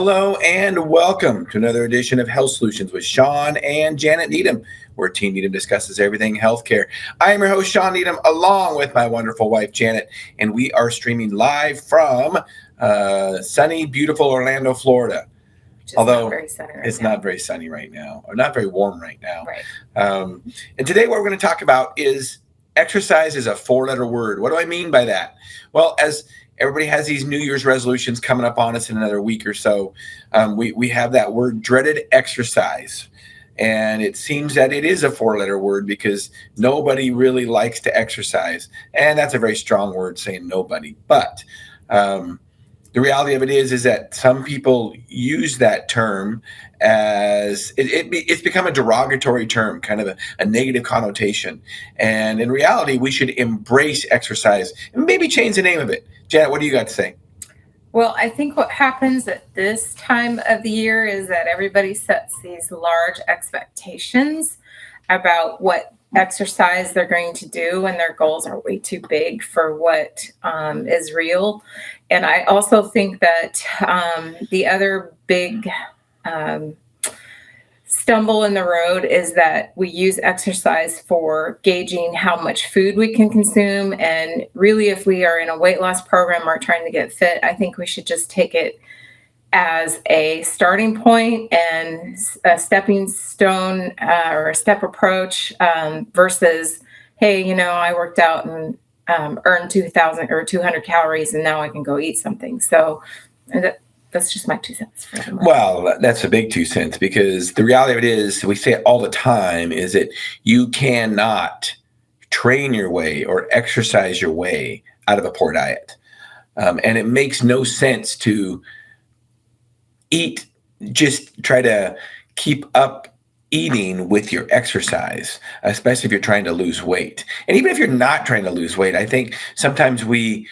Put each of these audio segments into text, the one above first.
Hello and welcome to another edition of Health Solutions with Shawn and Janet Needham, where Team Needham discusses everything healthcare. I am your host, Shawn Needham, along with my wonderful wife, Janet, and we are streaming live from sunny, beautiful Orlando, Florida. Although it's not very sunny right now, or not very warm right now. Right. And today what we're going to talk about is exercise is a four-letter word. What do I mean by that? Well, as everybody has these New Year's resolutions coming up on us in another week or so, we have that word dreaded exercise. And it seems that it is a four-letter word because nobody really likes to exercise. And that's a very strong word, saying nobody. But the reality of it is that some people use that term as it's become a derogatory term, kind of a negative connotation. And in reality, we should embrace exercise and maybe change the name of it. Janet, what do you got to say? Well, I think what happens at this time of the year is that everybody sets these large expectations about what exercise they're going to do, and their goals are way too big for what is real. And I also think that the other big stumble in the road is that we use exercise for gauging how much food we can consume. And really, if we are in a weight loss program or trying to get fit, I think we should just take it as a starting point and a stepping stone or a step approach versus, hey, I worked out and earned 2,000 or 200 calories and now I can go eat something. So that's just my 2 cents. Well, that's a big 2 cents, because the reality of it is, we say it all the time, is that you cannot train your way or exercise your way out of a poor diet. And it makes no sense to just try to keep up eating with your exercise, especially if you're trying to lose weight. And even if you're not trying to lose weight, I think sometimes we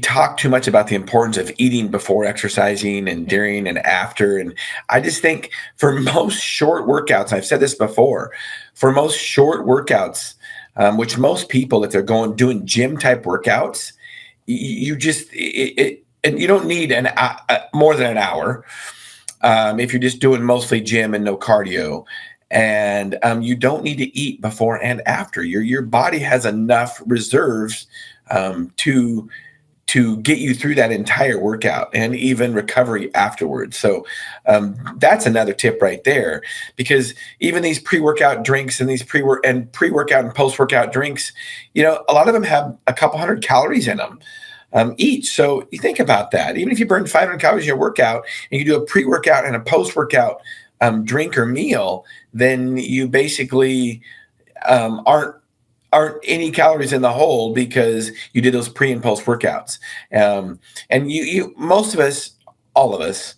talk too much about the importance of eating before exercising and during and after. And I just think for most short workouts, and I've said this before, for most short workouts, which most people, if they're doing gym type workouts, and you don't need more than an hour if you're just doing mostly gym and no cardio. And you don't need to eat before and after. Your body has enough reserves to get you through that entire workout and even recovery afterwards. So that's another tip right there, because even these pre-workout drinks and these pre-workout and post-workout drinks, a lot of them have a couple hundred calories in them each. So you think about that. Even if you burn 500 calories in your workout and you do a pre-workout and a post-workout drink or meal, then you basically aren't any calories in the hole because you did those pre and post workouts. And most of us, all of us,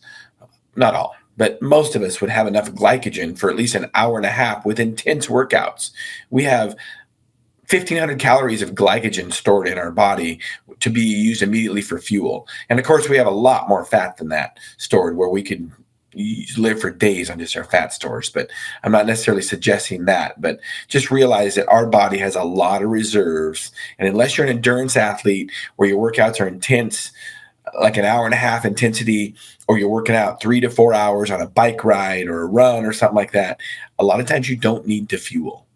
not all, but most of us would have enough glycogen for at least an hour and a half with intense workouts. We have 1,500 calories of glycogen stored in our body to be used immediately for fuel. And of course, we have a lot more fat than that stored, where we could live for days on just our fat stores. But I'm not necessarily suggesting that, but just realize that our body has a lot of reserves. And unless you're an endurance athlete where your workouts are intense, like an hour and a half intensity, or you're working out 3 to 4 hours on a bike ride or a run or something like that, a lot of times you don't need to fuel.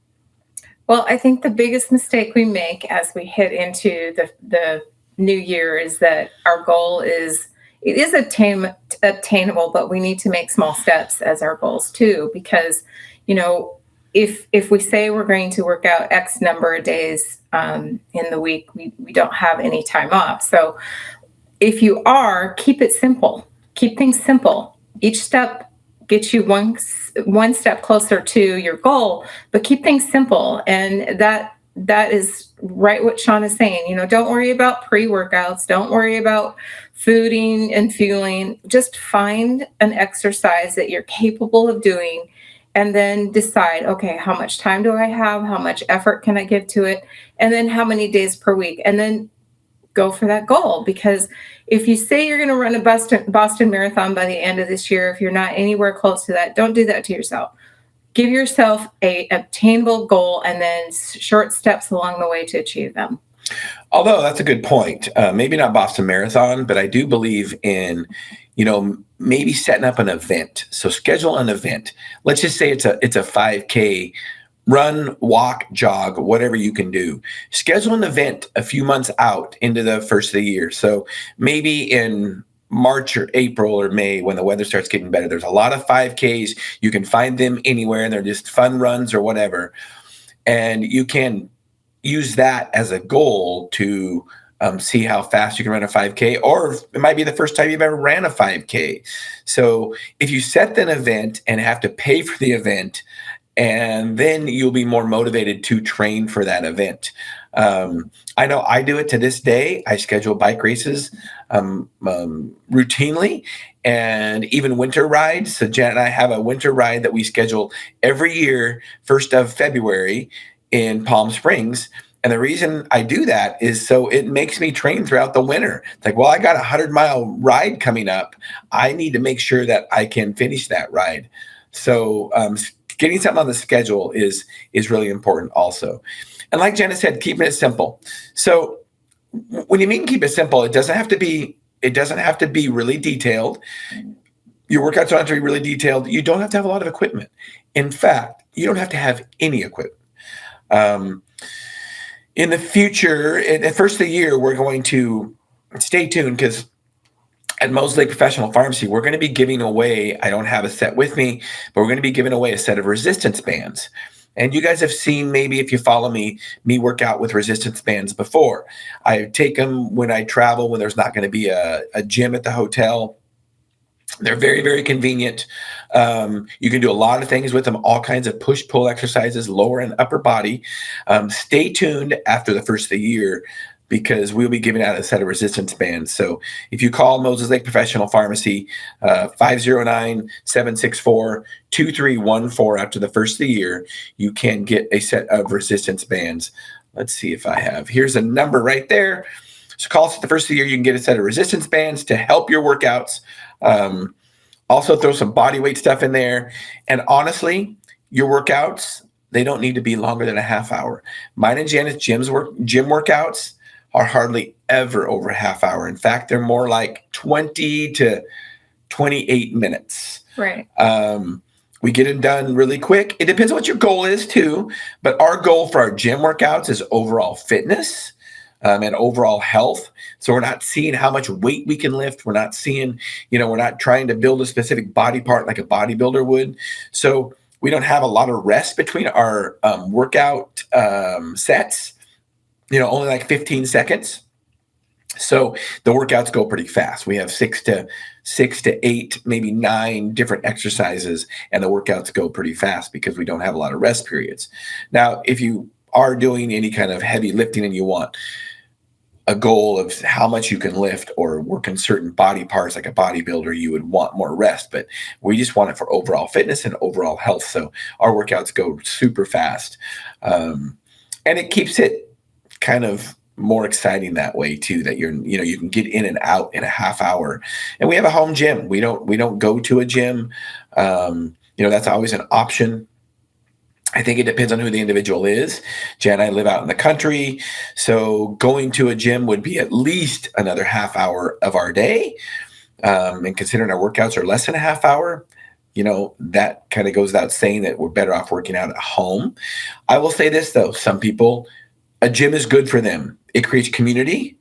Well, I think the biggest mistake we make as we hit into the new year is that our goal is, it is attainable, but we need to make small steps as our goals too. Because, if we say we're going to work out X number of days in the week, we don't have any time off. So if you are, keep it simple. Keep things simple. Each step gets you one step closer to your goal, but keep things simple. And that is right what Shawn is saying. Don't worry about pre-workouts. Don't worry about fooding and fueling. Just find an exercise that you're capable of doing, and then decide, okay, how much time do I have? How much effort can I give to it? And then how many days per week? And then go for that goal. Because if you say you're going to run a Boston Marathon by the end of this year, if you're not anywhere close to that, don't do that to yourself. Give yourself a obtainable goal and then short steps along the way to achieve them. Although that's a good point. Maybe not Boston Marathon, but I do believe in, maybe setting up an event. So schedule an event. Let's just say it's a 5K run, walk, jog, whatever you can do. Schedule an event a few months out into the first of the year. So maybe in March or April or May, when the weather starts getting better, there's a lot of 5Ks. You can find them anywhere, and they're just fun runs or whatever. And you can use that as a goal to see how fast you can run a 5K, or it might be the first time you've ever ran a 5K. So if you set an event and have to pay for the event, and then you'll be more motivated to train for that event. I know I do it to this day. I schedule bike races routinely, and even winter rides. So Janet and I have a winter ride that we schedule every year, 1st of February in Palm Springs. And the reason I do that is so it makes me train throughout the winter. It's like, well, I got a 100-mile ride coming up. I need to make sure that I can finish that ride. So getting something on the schedule is really important also. And like Jenna said, keeping it simple. So when you mean keep it simple, it doesn't have to be really detailed. Your workouts don't have to be really detailed. You don't have to have a lot of equipment. In fact, you don't have to have any equipment. In the future, at the first of the year, we're going to stay tuned, because at Moses Lake Professional Pharmacy, we're going to be giving away, I don't have a set with me, but we're going to be giving away a set of resistance bands. And you guys have seen, maybe if you follow me work out with resistance bands before. I take them when I travel, when there's not going to be a gym at the hotel. They're very, very convenient. You can do a lot of things with them, all kinds of push-pull exercises, lower and upper body. Stay tuned after the first of the year, because we'll be giving out a set of resistance bands. So if you call Moses Lake Professional Pharmacy, 509-764-2314 after the first of the year, you can get a set of resistance bands. Let's see if I have. Here's a number right there. So call us at the first of the year. You can get a set of resistance bands to help your workouts. Also throw some body weight stuff in there. And honestly, your workouts, they don't need to be longer than a half hour. Mine and Janet's gym workouts are hardly ever over a half hour. In fact, they're more like 20 to 28 minutes. Right. We get it done really quick. It depends on what your goal is too, but our goal for our gym workouts is overall fitness. And overall health. So we're not seeing how much weight we can lift. We're not seeing, we're not trying to build a specific body part like a bodybuilder would. So we don't have a lot of rest between our workout sets, only like 15 seconds. So the workouts go pretty fast. We have six to eight, maybe 9 different exercises, and the workouts go pretty fast because we don't have a lot of rest periods. Now, if you are doing any kind of heavy lifting and you want a goal of how much you can lift or work in certain body parts like a bodybuilder, you would want more rest, but we just want it for overall fitness and overall health. So our workouts go super fast. And it keeps it kind of more exciting that way too, that you can get in and out in a half hour. And we have a home gym. We don't go to a gym. That's always an option. I think it depends on who the individual is. Jen and I live out in the country, so going to a gym would be at least another half hour of our day. And considering our workouts are less than a half hour, that kind of goes without saying that we're better off working out at home. I will say this though, some people, a gym is good for them. It creates community.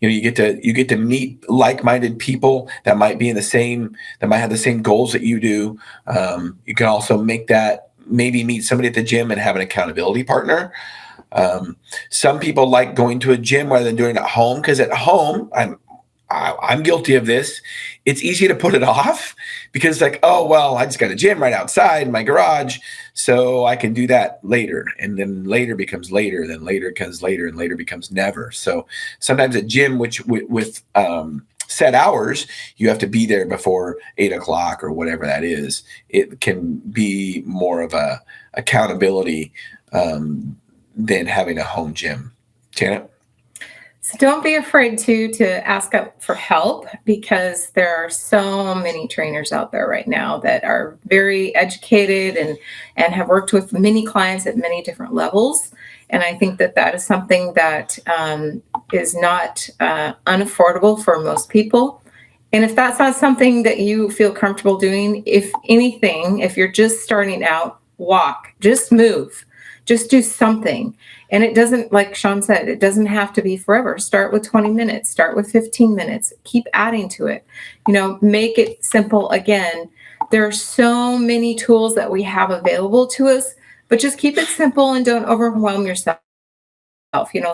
You get to meet like-minded people that might have the same goals that you do. You can also maybe meet somebody at the gym and have an accountability partner. Some people like going to a gym rather than doing it at home, because at home, I'm guilty of this. It's easy to put it off because it's like, oh, well, I just got a gym right outside in my garage, so I can do that later. And then later becomes later, then later becomes later, and later becomes never. So sometimes a gym, which with set hours, you have to be there before 8 o'clock or whatever that is. It can be more of a accountability than having a home gym. Janet? So don't be afraid to ask up for help, because there are so many trainers out there right now that are very educated and have worked with many clients at many different levels. And I think that that is something that is not unaffordable for most people. And if that's not something that you feel comfortable doing, if anything, if you're just starting out, walk, just move, just do something. And it doesn't, like Shawn said, it doesn't have to be forever. Start with 20 minutes, start with 15 minutes, keep adding to it. Make it simple again. There are so many tools that we have available to us, but just keep it simple and don't overwhelm yourself.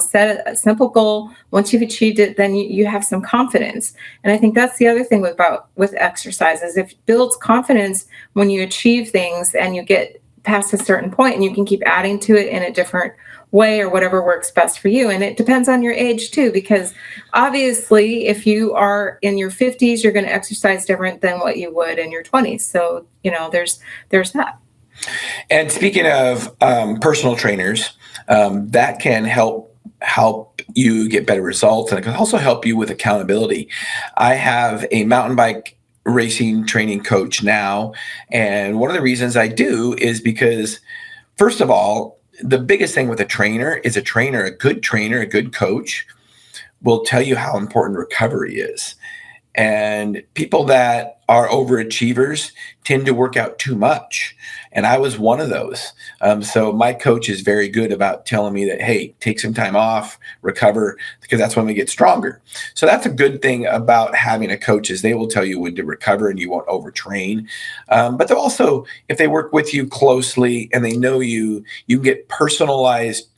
Set a simple goal. Once you've achieved it, then you have some confidence. And I think that's the other thing with exercises. It builds confidence when you achieve things and you get past a certain point, and you can keep adding to it in a different way or whatever works best for you. And it depends on your age too, because obviously if you are in your 50s, you're going to exercise different than what you would in your 20s. So, there's that. And speaking of personal trainers, that can help you get better results, and it can also help you with accountability. I have a mountain bike racing training coach now, and one of the reasons I do is because, first of all, the biggest thing with a trainer is a good coach will tell you how important recovery is. And people that are overachievers tend to work out too much. And I was one of those. So my coach is very good about telling me that, hey, take some time off, recover, because that's when we get stronger. So that's a good thing about having a coach, is they will tell you when to recover and you won't overtrain. But they'll also, if they work with you closely and they know you get personalized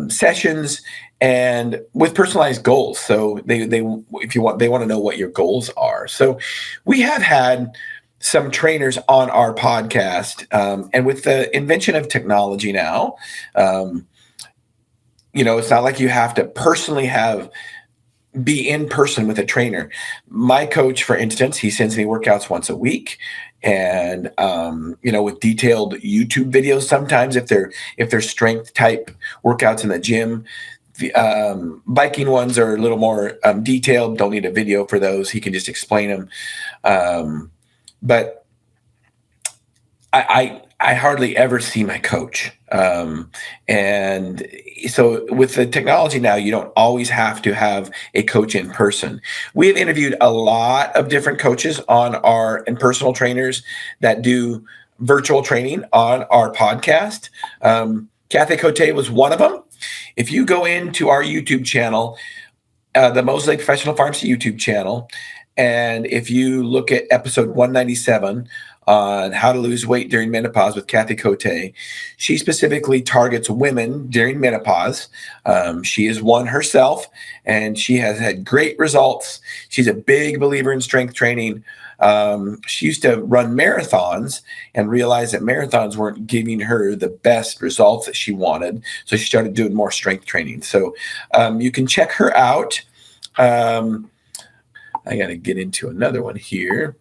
sessions and with personalized goals. So they want to know what your goals are. So we have had some trainers on our podcast, and with the invention of technology now, it's not like you have to personally be in person with a trainer. My coach, for instance, he sends me workouts once a week, and with detailed YouTube videos sometimes if they're strength type workouts in the gym. The biking ones are a little more detailed. Don't need a video for those. He can just explain them. But I hardly ever see my coach. And so with the technology now, you don't always have to have a coach in person. We have interviewed a lot of different coaches and personal trainers that do virtual training on our podcast. Kathy Cote was one of them. If you go into our YouTube channel, the Mosley Professional Pharmacy YouTube channel, and if you look at episode 197 on how to lose weight during menopause with Kathy Cote, she specifically targets women during menopause. She is one herself, and she has had great results. She's a big believer in strength training. She used to run marathons and realized that marathons weren't giving her the best results that she wanted. So she started doing more strength training. So you can check her out. I got to get into another one here.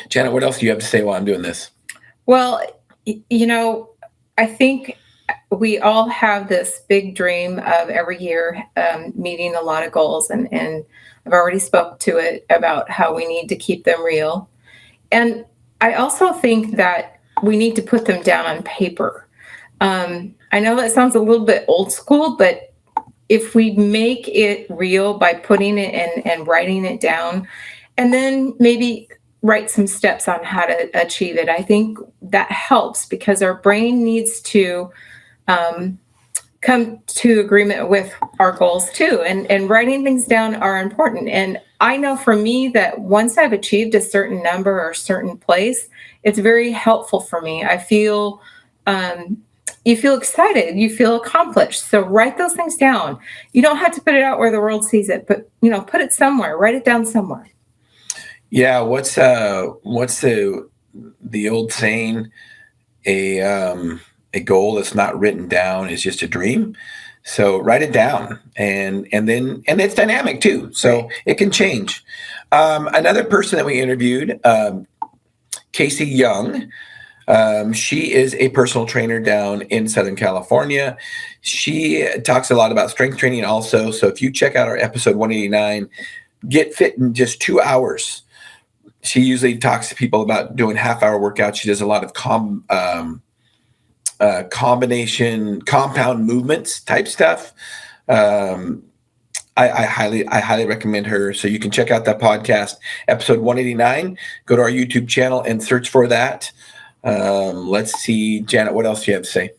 Janet, what else do you have to say while I'm doing this? Well, I think we all have this big dream of every year meeting a lot of goals, and I've already spoke to it about how we need to keep them real. And I also think that we need to put them down on paper. I know that sounds a little bit old school, but if we make it real by putting it in and writing it down, and then maybe write some steps on how to achieve it, I think that helps, because our brain needs to come to agreement with our goals too. And writing things down are important. And I know for me that once I've achieved a certain number or certain place, it's very helpful for me. I feel you feel excited, you feel accomplished. So write those things down. You don't have to put it out where the world sees it, but put it somewhere, write it down somewhere. Yeah. What's the old saying? A goal that's not written down is just a dream. So write it down, and it's dynamic too. So it can change. Another person that we interviewed, Casey Young. She is a personal trainer down in Southern California. She talks a lot about strength training also. So if you check out our episode 189, Get Fit in Just 2 hours. She usually talks to people about doing half-hour workouts. She does a lot of combination, compound movements type stuff. I highly recommend her. So you can check out that podcast, episode 189. Go to our YouTube channel and search for that. Let's see, Janet, what else do you have to say?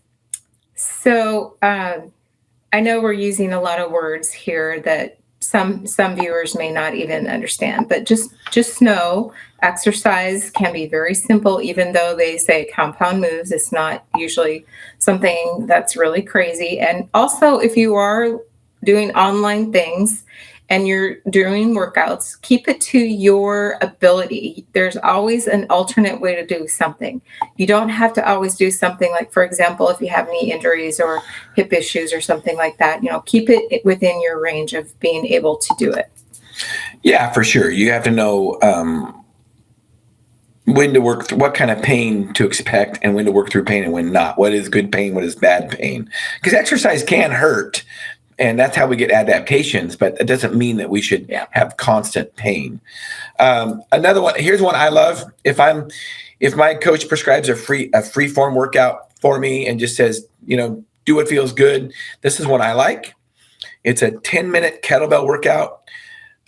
So I know we're using a lot of words here that some viewers may not even understand, but just know exercise can be very simple. Even though they say compound moves, it's not usually something that's really crazy. And also, if you are doing online things and you're doing workouts, keep it to your ability. There's always an alternate way to do something. You don't have to always do something like, for example, if you have knee injuries or hip issues or something like that, keep it within your range of being able to do it. Yeah, for sure. You have to know when to work through, what kind of pain to expect, and when to work through pain and when not. What is good pain? What is bad pain? Because exercise can hurt. And that's how we get adaptations, but it doesn't mean that we should have constant pain. Another one, here's one I love. If my coach prescribes a free form workout for me and just says, do what feels good, this is what I like. It's a 10-minute kettlebell workout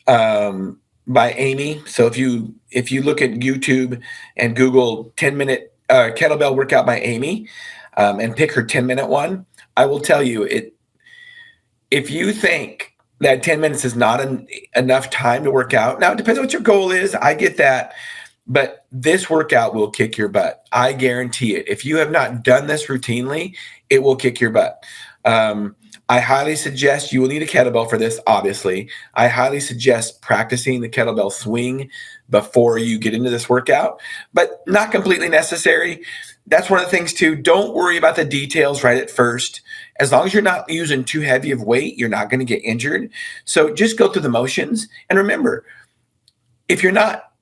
by Amy. So if you look at YouTube and Google 10-minute kettlebell workout by Amy and pick her 10-minute one, I will tell you if you think that 10 minutes is not enough time to work out, now it depends on what your goal is. I get that. But this workout will kick your butt. I guarantee it. If you have not done this routinely, it will kick your butt. I highly suggest you will need a kettlebell for this, obviously. I highly suggest practicing the kettlebell swing before you get into this workout, but not completely necessary. That's one of the things too. Don't worry about the details right at first. As long as you're not using too heavy of weight, you're not going to get injured. So just go through the motions. And remember, if you're not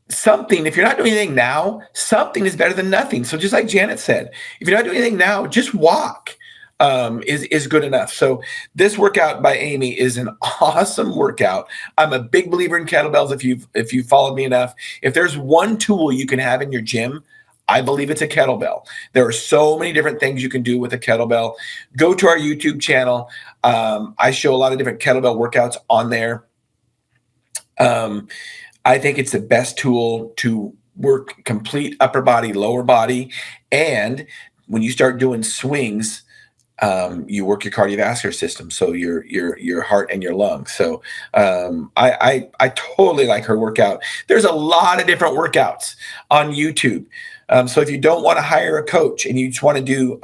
doing anything now, something is better than nothing. So just like Janet said, if you're not doing anything now, just walk is good enough. So this workout by Amy is an awesome workout. I'm a big believer in kettlebells. If you've followed me enough, if there's one tool you can have in your gym, I believe it's a kettlebell. There are so many different things you can do with a kettlebell. Go to our YouTube channel. I show a lot of different kettlebell workouts on there. I think it's the best tool to work complete upper body, lower body. And when you start doing swings, you work your cardiovascular system, so your heart and your lungs. So I totally like her workout. There's a lot of different workouts on YouTube. So if you don't want to hire a coach and you just want to do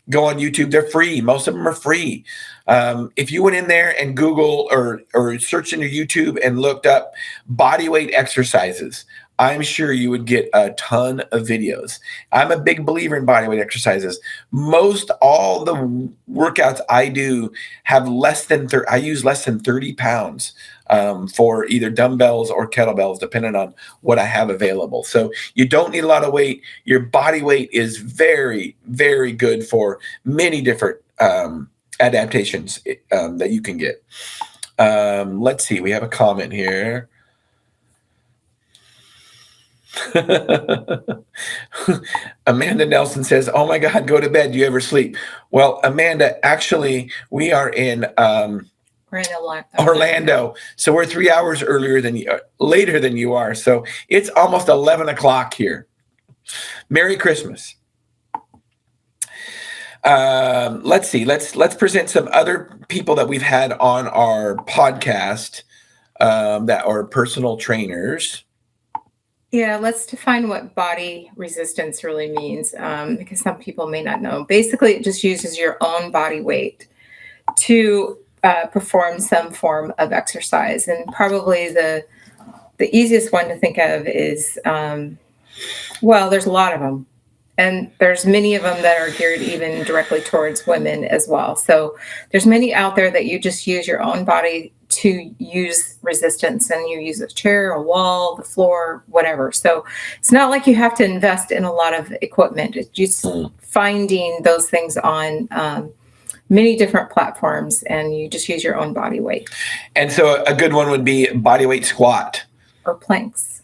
go on YouTube, they're free. Most of them are free. If you went in there and Google or searched into YouTube and looked up body weight exercises, I'm sure you would get a ton of videos. I'm a big believer in bodyweight exercises. Most all the workouts I do have I use less than 30 pounds for either dumbbells or kettlebells, depending on what I have available. So you don't need a lot of weight. Your body weight is very, very good for many different adaptations that you can get. Let's see. We have a comment here. Amanda Nelson says, "Oh my God, go to bed. Do you ever sleep?" Well, Amanda, actually, we are in Orlando, so we're 3 hours later than you are. So it's almost 11 o'clock here. Merry Christmas. Let's see. Let's present some other people that we've had on our podcast that are personal trainers. Yeah, let's define what body resistance really means, because some people may not know. Basically, it just uses your own body weight to perform some form of exercise. And probably the easiest one to think of is, there's a lot of them. And there's many of them that are geared even directly towards women as well. So there's many out there that you just use your own body to use resistance, and you use a chair, a wall, the floor, whatever. So it's not like you have to invest in a lot of equipment. It's just finding those things on many different platforms, and you just use your own body weight. And so a good one would be body weight squat. Or planks.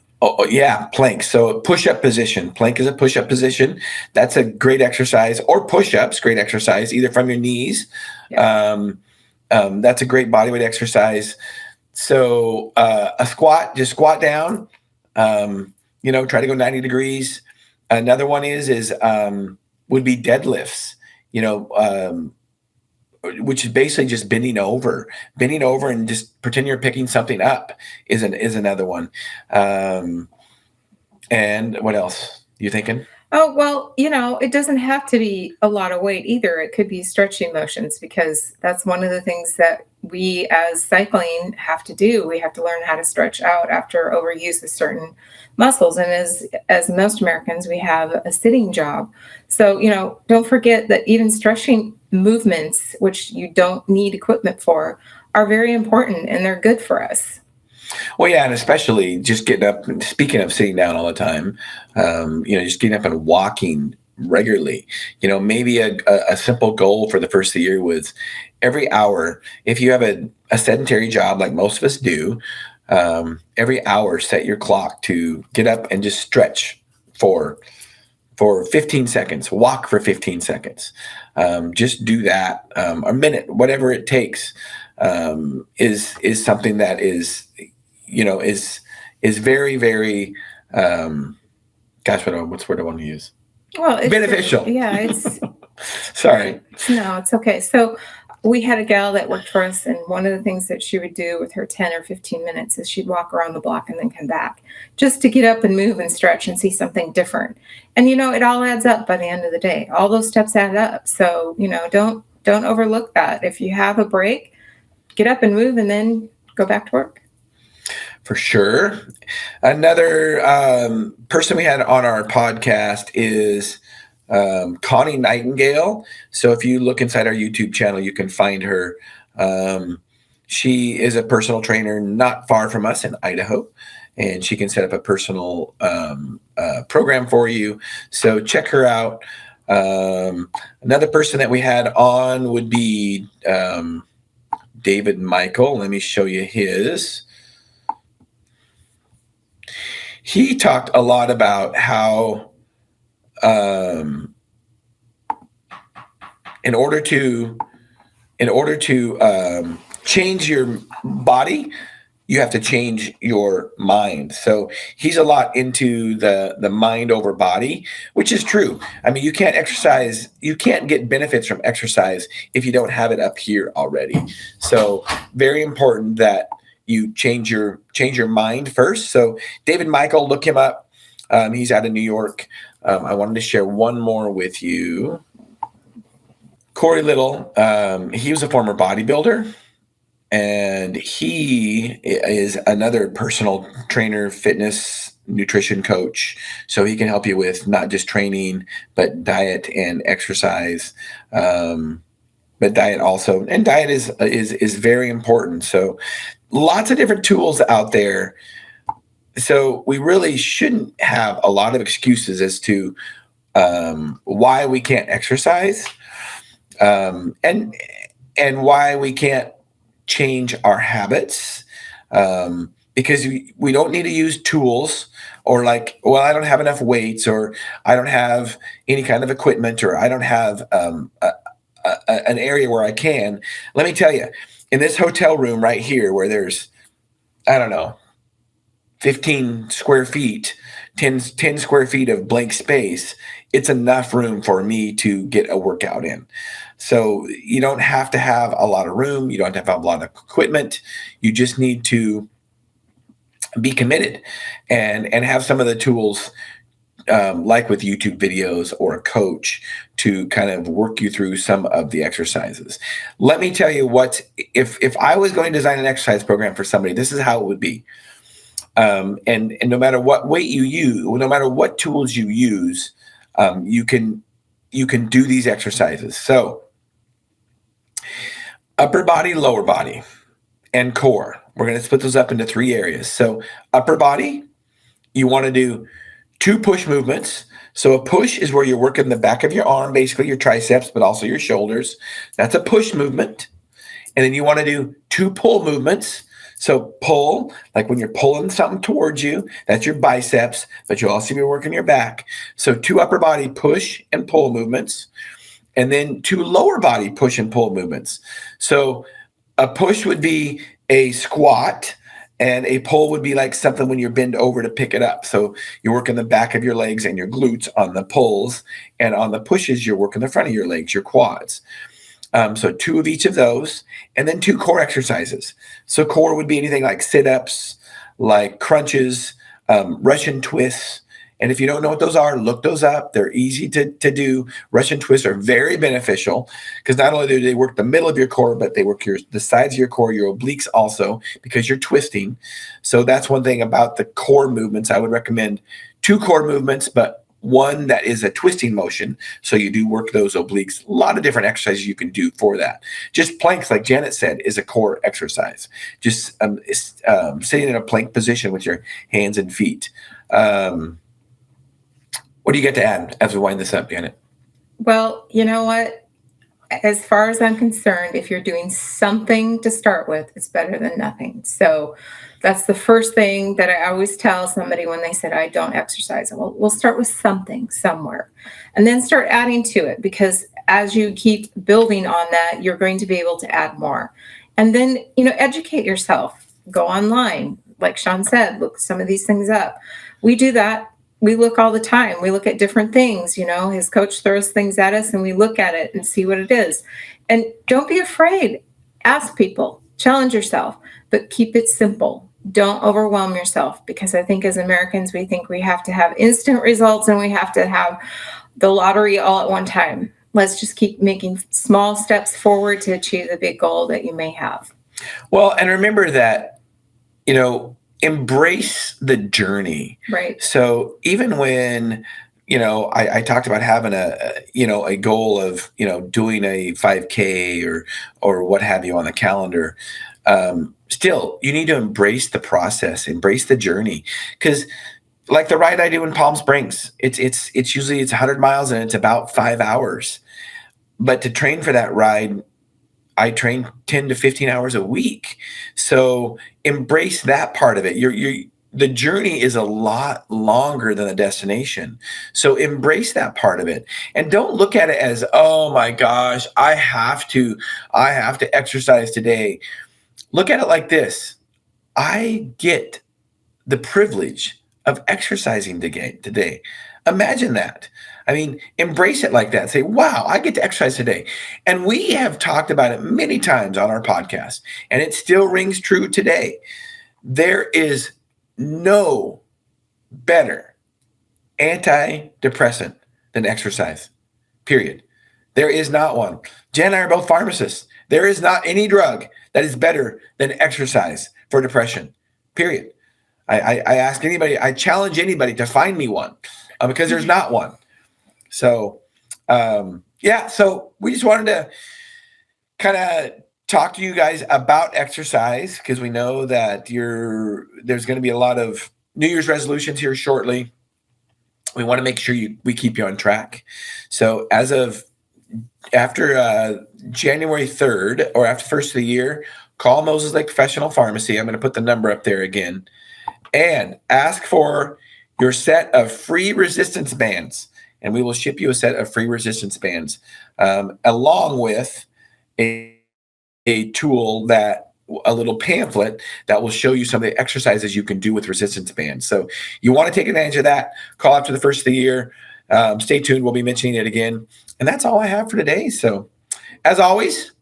Yeah, plank. So push-up position. Plank is a push-up position. That's a great exercise. Or push-ups, great exercise, either from your knees. Yeah. That's a great bodyweight exercise. So a squat, just squat down. Try to go 90 degrees. Another one would be deadlifts. Which is basically just bending over and just pretend you're picking something up is another one. And what else you thinking? Oh, well, it doesn't have to be a lot of weight either. It could be stretching motions, because that's one of the things that we as cycling have to do. We have to learn how to stretch out after overuse of certain muscles. And as most Americans, we have a sitting job. So, don't forget that even stretching movements, which you don't need equipment for, are very important, and they're good for us. Well, yeah, and especially just getting up. Speaking of sitting down all the time, just getting up and walking regularly. Maybe a simple goal for the first of the year was every hour. If you have a sedentary job like most of us do, every hour set your clock to get up and just stretch for 15 seconds. Walk for 15 seconds. Just do that. A minute, whatever it takes, is something that is very, very, what's the word I want to use? Well, it's beneficial. It's Sorry. No, it's okay. So we had a gal that worked for us, and one of the things that she would do with her 10 or 15 minutes is she'd walk around the block and then come back just to get up and move and stretch and see something different. And, it all adds up by the end of the day. All those steps add up. So, don't overlook that. If you have a break, get up and move and then go back to work. For sure. Another person we had on our podcast is Connie Nightingale. So if you look inside our YouTube channel, you can find her. She is a personal trainer not far from us in Idaho, and she can set up a personal program for you. So check her out. Another person that we had on would be David Michael. Let me show you his. He talked a lot about how in order to change your body, you have to change your mind. So he's a lot into the mind over body, which is true. I mean, you can't get benefits from exercise if you don't have it up here already. So very important that you change your mind first. So David Michael, look him up. He's out of New York. I wanted to share one more with you. Corey Little, he was a former bodybuilder, and he is another personal trainer, fitness, nutrition coach. So he can help you with not just training, but diet and exercise. But diet also, and diet is very important. So lots of different tools out there. So we really shouldn't have a lot of excuses as to why we can't exercise, and why we can't change our habits, because we don't need to use tools or I don't have enough weights, or I don't have any kind of equipment, or I don't have an area where I can. Let me tell you, in this hotel room right here, where there's, I don't know, 15 square feet, 10 square feet of blank space, it's enough room for me to get a workout in. So you don't have to have a lot of room. You don't have to have a lot of equipment. You just need to be committed and have some of the tools, like with YouTube videos or a coach, to kind of work you through some of the exercises. Let me tell you if I was going to design an exercise program for somebody, this is how it would be. And no matter what weight you use, no matter what tools you use, you can do these exercises. So upper body, lower body, and core. We're going to split those up into 3 areas. So upper body, you want to do 2 push movements. So a push is where you're working the back of your arm, basically your triceps, but also your shoulders. That's a push movement. And then you want to do 2 pull movements. So pull, like when you're pulling something towards you, that's your biceps, but you'll also be working your back. So 2 upper body push and pull movements, and then 2 lower body push and pull movements. So a push would be a squat, and a pull would be like something when you bend over to pick it up. So you're working the back of your legs and your glutes on the pulls, and on the pushes, you're working the front of your legs, your quads. So 2 of each of those, and then 2 core exercises. So core would be anything like sit-ups, like crunches, Russian twists. And if you don't know what those are, look those up. They're easy to do. Russian twists are very beneficial because not only do they work the middle of your core, but they work the sides of your core, your obliques also, because you're twisting. So that's one thing about the core movements. I would recommend 2 core movements, but 1 that is a twisting motion. So you do work those obliques. A lot of different exercises you can do for that. Just planks, like Janet said, is a core exercise. Just sitting in a plank position with your hands and feet. What do you get to add as we wind this up, Janet? Well, you know what? As far as I'm concerned, if you're doing something to start with, it's better than nothing. So that's the first thing that I always tell somebody when they said, I don't exercise. Well, we'll start with something somewhere and then start adding to it, because as you keep building on that, you're going to be able to add more. And then, educate yourself. Go online. Like Shawn said, look some of these things up. We do that. We look all the time. We look at different things, his coach throws things at us and we look at it and see what it is. And don't be afraid. Ask people, challenge yourself, but keep it simple. Don't overwhelm yourself, because I think as Americans, we think we have to have instant results and we have to have the lottery all at one time. Let's just keep making small steps forward to achieve the big goal that you may have. Well, and remember that, embrace the journey. Right. So even when, I talked about having a goal of, doing a 5K or what have you on the calendar, still, you need to embrace the process, embrace the journey. Because like the ride I do in Palm Springs, it's usually 100 miles and it's about 5 hours. But to train for that ride, I train 10 to 15 hours a week. So embrace that part of it. The journey is a lot longer than the destination. So embrace that part of it. And don't look at it as, oh my gosh, I have to exercise today. Look at it like this. I get the privilege of exercising today. Imagine that. I mean, embrace it like that. Say, wow, I get to exercise today. And we have talked about it many times on our podcast, and it still rings true today. There is no better antidepressant than exercise, period. There is not one. Jen and I are both pharmacists. There is not any drug that is better than exercise for depression, period. I ask anybody, I challenge anybody to find me one, because there's not one. So, so we just wanted to kind of talk to you guys about exercise, because we know that there's going to be a lot of New Year's resolutions here shortly. We want to make sure we keep you on track. So as of after January 3rd or after first of the year, call Moses Lake Professional Pharmacy. I'm going to put the number up there again, and ask for your set of free resistance bands. And we will ship you a set of free resistance bands, along with a tool, a little pamphlet that will show you some of the exercises you can do with resistance bands. So you want to take advantage of that. Call after the first of the year. Stay tuned. We'll be mentioning it again. And that's all I have for today. So as always,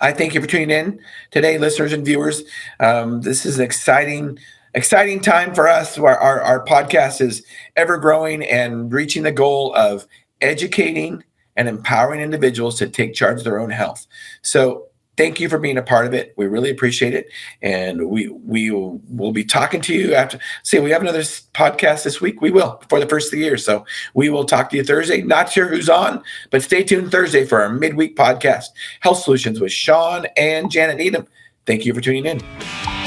I thank you for tuning in today, listeners and viewers. This is an exciting time for us. Our podcast is ever growing and reaching the goal of educating and empowering individuals to take charge of their own health. So thank you for being a part of it. We really appreciate it. And we'll be talking to you after. See, we have another podcast this week. We will, before the first of the year. So we will talk to you Thursday. Not sure who's on, but stay tuned Thursday for our midweek podcast, Health Solutions with Shawn and Janet Needham. Thank you for tuning in.